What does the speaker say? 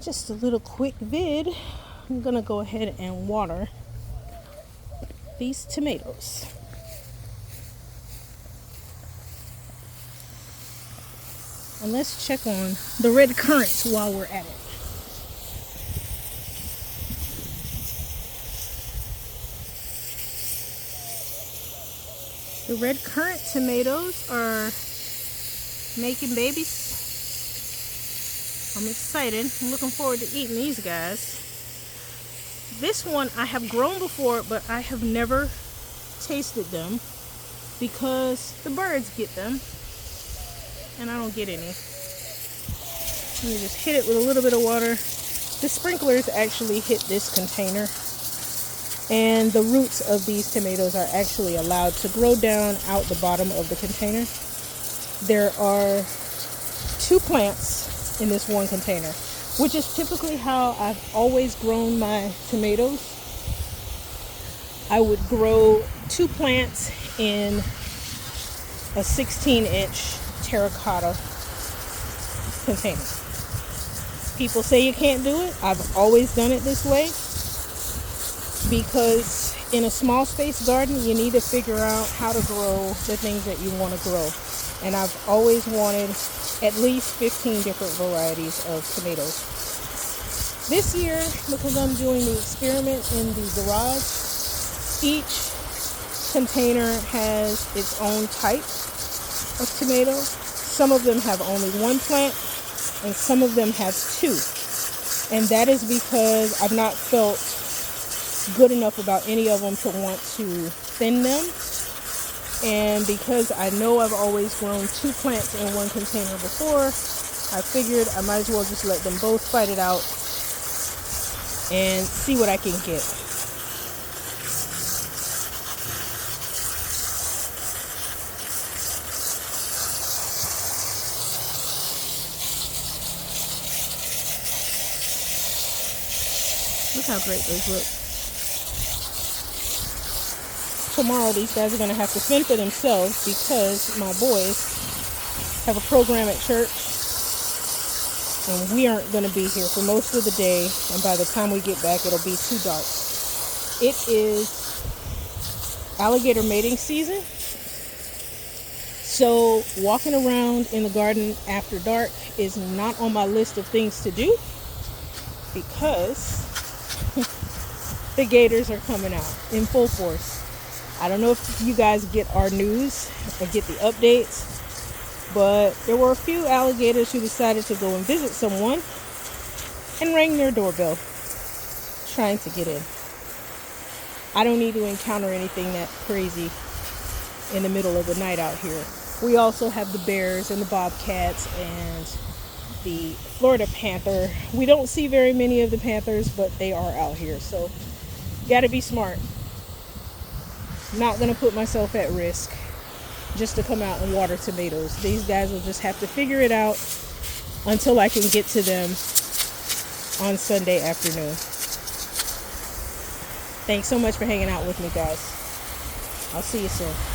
Just a little quick vid. I'm gonna go ahead and water these tomatoes. And let's check on the red currants while we're at it. The red currant tomatoes are making babies. I'm excited. I'm looking forward to eating these guys. This one I have grown before, but I have never tasted them because the birds get them and I don't get any. Let me just hit it with a little bit of water. The sprinklers actually hit this container, and the roots of these tomatoes are actually allowed to grow down out the bottom of the container. There are 2 plants in this one container, which is typically how I've always grown my tomatoes. I would grow 2 plants in a 16-inch terracotta container. People say you can't do it. I've always done it this way because in a small space garden, you need to figure out how to grow the things that you want to grow. And I've always wanted at least 15 different varieties of tomatoes. This year, because I'm doing the experiment in the garage, each container has its own type of tomato. Some of them have only 1 plant, and some of them have 2. And that is because I've not felt good enough about any of them to want to thin them. And because I know I've always grown 2 plants in 1 container before, I figured I might as well just let them both fight it out and see what I can get. Look how great those look. Tomorrow these guys are going to have to fend for themselves because my boys have a program at church and we aren't going to be here for most of the day, and by the time we get back it'll be too dark. It is alligator mating season, so walking around in the garden after dark is not on my list of things to do because the gators are coming out in full force. I don't know if you guys get our news or get the updates, but there were a few alligators who decided to go and visit someone and rang their doorbell trying to get in. I don't need to encounter anything that crazy in the middle of the night out here. We also have the bears and the bobcats and the Florida panther. We don't see very many of the panthers, but they are out here, so gotta be smart. Not gonna put myself at risk just to come out and water tomatoes. These guys will just have to figure it out until I can get to them on Sunday afternoon. Thanks so much for hanging out with me, guys. I'll see you soon.